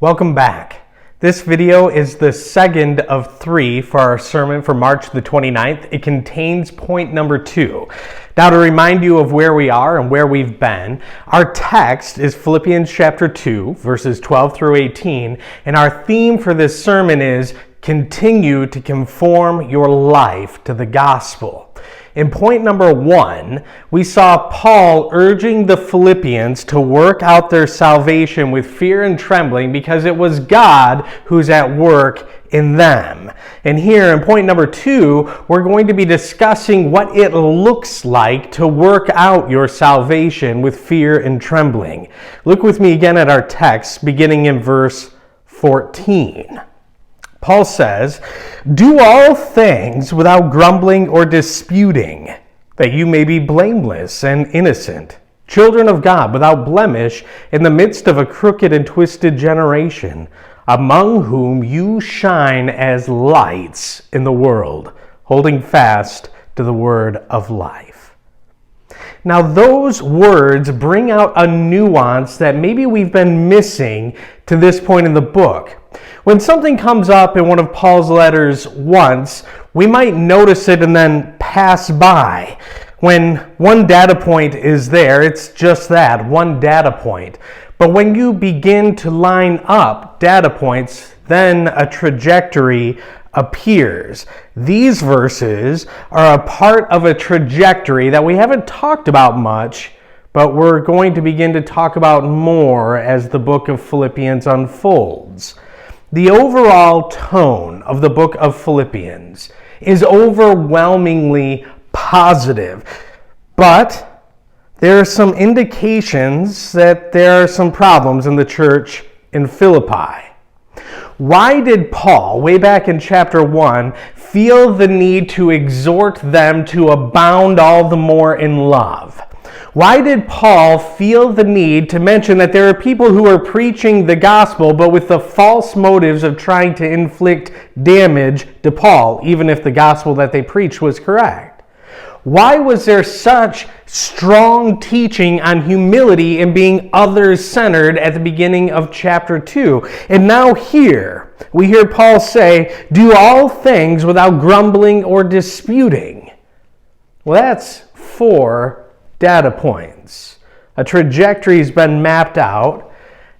Welcome back. This video is the second of 3 for our sermon for March the 29th. It contains point number 2. Now, to remind you of where we are and where we've been, our text is Philippians chapter 2, verses 12 through 18, and our theme for this sermon is continue to conform your life to the gospel. In point number 1, we saw Paul urging the Philippians to work out their salvation with fear and trembling because it was God who's at work in them. And here in point number 2, we're going to be discussing what it looks like to work out your salvation with fear and trembling. Look with me again at our text beginning in verse 14. Paul says, "Do all things without grumbling or disputing, that you may be blameless and innocent, children of God without blemish in the midst of a crooked and twisted generation, among whom you shine as lights in the world, holding fast to the word of life." Now, those words bring out a nuance that maybe we've been missing to this point in the book. When something comes up in one of Paul's letters once, we might notice it and then pass by. When one data point is there, it's just that, one data point. But when you begin to line up data points, then a trajectory appears. These verses are a part of a trajectory that we haven't talked about much, but we're going to begin to talk about more as the book of Philippians unfolds. The overall tone of the book of Philippians is overwhelmingly positive, but there are some indications that there are some problems in the church in Philippi. Why did Paul, way back in chapter 1, feel the need to exhort them to abound all the more in love? Why did Paul feel the need to mention that there are people who are preaching the gospel but with the false motives of trying to inflict damage to Paul, even if the gospel that they preached was correct? Why was there such strong teaching on humility and being others-centered at the beginning of chapter 2? And now here, we hear Paul say, "Do all things without grumbling or disputing." Well, that's 4 data points. A trajectory has been mapped out,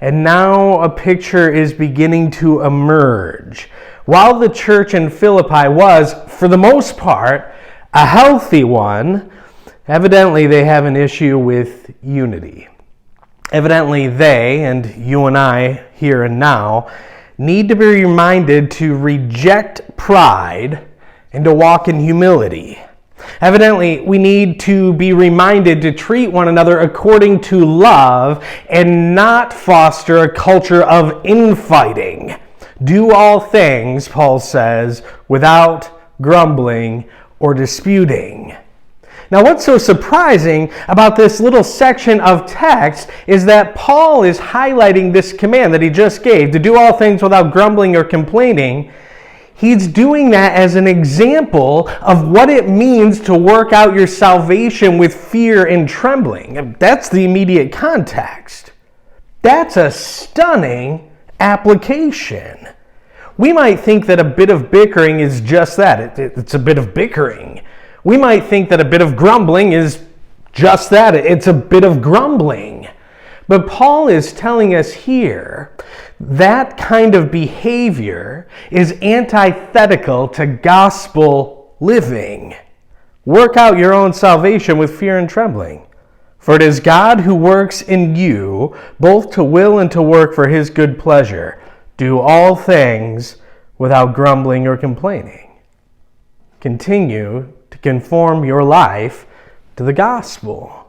and now a picture is beginning to emerge. While the church in Philippi was, for the most part, a healthy one, evidently they have an issue with unity. Evidently they, and you and I here and now, need to be reminded to reject pride and to walk in humility. Evidently, we need to be reminded to treat one another according to love and not foster a culture of infighting. Do all things, Paul says, without grumbling or disputing. Now, what's so surprising about this little section of text is that Paul is highlighting this command that he just gave, to do all things without grumbling or complaining. He's doing that as an example of what it means to work out your salvation with fear and trembling. That's the immediate context. That's a stunning application. We might think that a bit of bickering is just that. It's a bit of bickering. We might think that a bit of grumbling is just that. It's a bit of grumbling. But Paul is telling us here that kind of behavior is antithetical to gospel living. Work out your own salvation with fear and trembling. For it is God who works in you, both to will and to work for his good pleasure. Do all things without grumbling or complaining. Continue to conform your life to the gospel.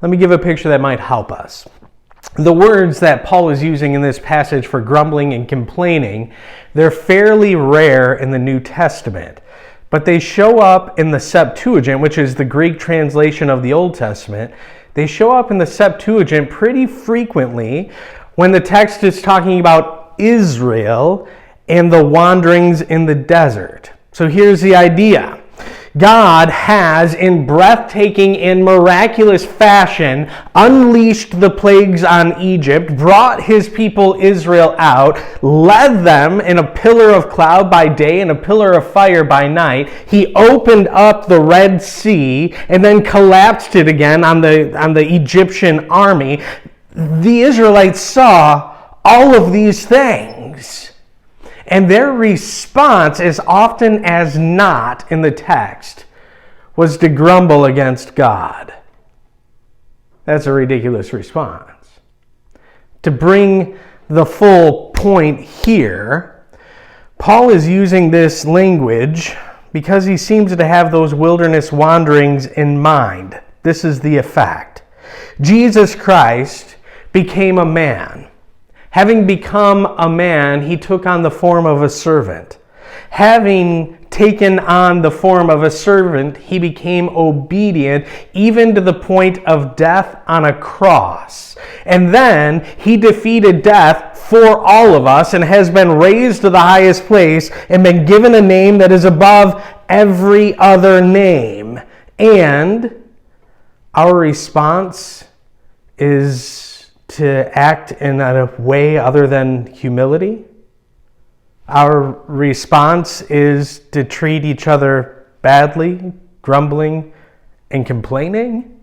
Let me give a picture that might help us. The words that Paul is using in this passage for grumbling and complaining, they're fairly rare in the New Testament, but they show up in the Septuagint, which is the Greek translation of the Old Testament. They show up in the Septuagint pretty frequently when the text is talking about Israel and the wanderings in the desert. So here's the idea. God has, in breathtaking and miraculous fashion, unleashed the plagues on Egypt, brought his people Israel out, led them in a pillar of cloud by day and a pillar of fire by night. He opened up the Red Sea and then collapsed it again on the Egyptian army. The Israelites saw all of these things. And their response, as often as not in the text, was to grumble against God. That's a ridiculous response. To bring the full point here, Paul is using this language because he seems to have those wilderness wanderings in mind. This is the effect. Jesus Christ became a man. Having become a man, he took on the form of a servant. Having taken on the form of a servant, he became obedient even to the point of death on a cross. And then he defeated death for all of us and has been raised to the highest place and been given a name that is above every other name. And our response is to act in a way other than humility. Our response is to treat each other badly, grumbling and complaining.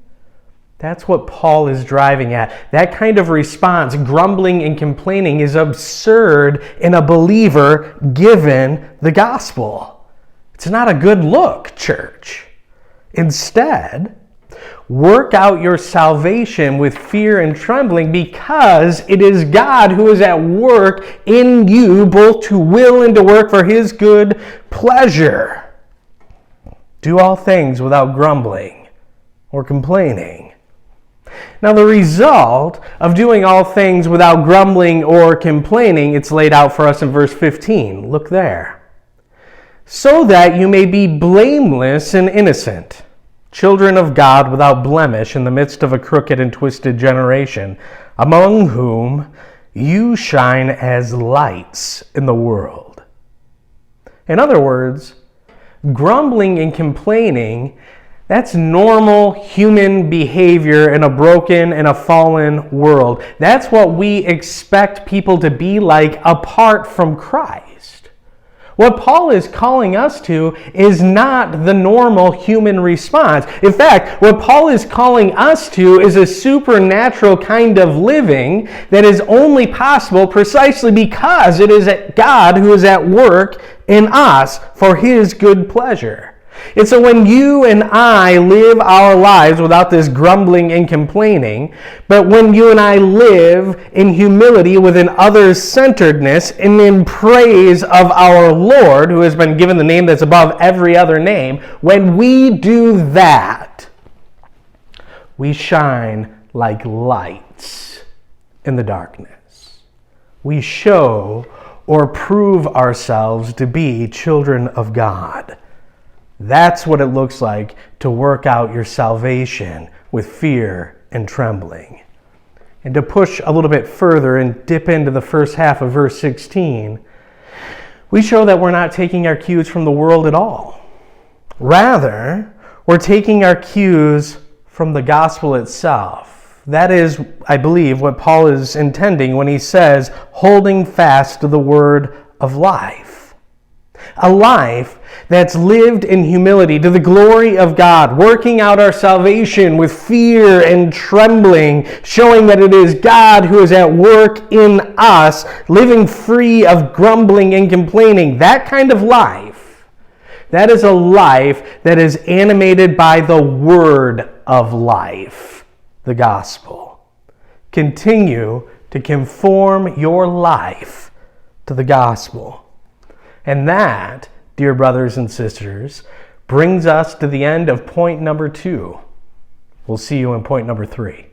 That's what Paul is driving at. That kind of response, grumbling and complaining, is absurd in a believer given the gospel. It's not a good look, church. Instead, work out your salvation with fear and trembling, because it is God who is at work in you, both to will and to work for his good pleasure. Do all things without grumbling or complaining. Now, the result of doing all things without grumbling or complaining, it's laid out for us in verse 15. Look there. So that you may be blameless and innocent, children of God without blemish in the midst of a crooked and twisted generation, among whom you shine as lights in the world. In other words, grumbling and complaining, that's normal human behavior in a broken and a fallen world. That's what we expect people to be like apart from Christ. What Paul is calling us to is not the normal human response. In fact, what Paul is calling us to is a supernatural kind of living that is only possible precisely because it is God who is at work in us for his good pleasure. And so when you and I live our lives without this grumbling and complaining, but when you and I live in humility with an others-centeredness and in praise of our Lord, who has been given the name that's above every other name, when we do that, we shine like lights in the darkness. We show or prove ourselves to be children of God. That's what it looks like to work out your salvation with fear and trembling. And to push a little bit further and dip into the first half of verse 16, we show that we're not taking our cues from the world at all. Rather, we're taking our cues from the gospel itself. That is, I believe, what Paul is intending when he says, holding fast to the word of life. A life that's lived in humility to the glory of God, working out our salvation with fear and trembling, showing that it is God who is at work in us, living free of grumbling and complaining. That kind of life, that is a life that is animated by the word of life, the gospel. Continue to conform your life to the gospel. And that, dear brothers and sisters, brings us to the end of point number 2. We'll see you in point number 3.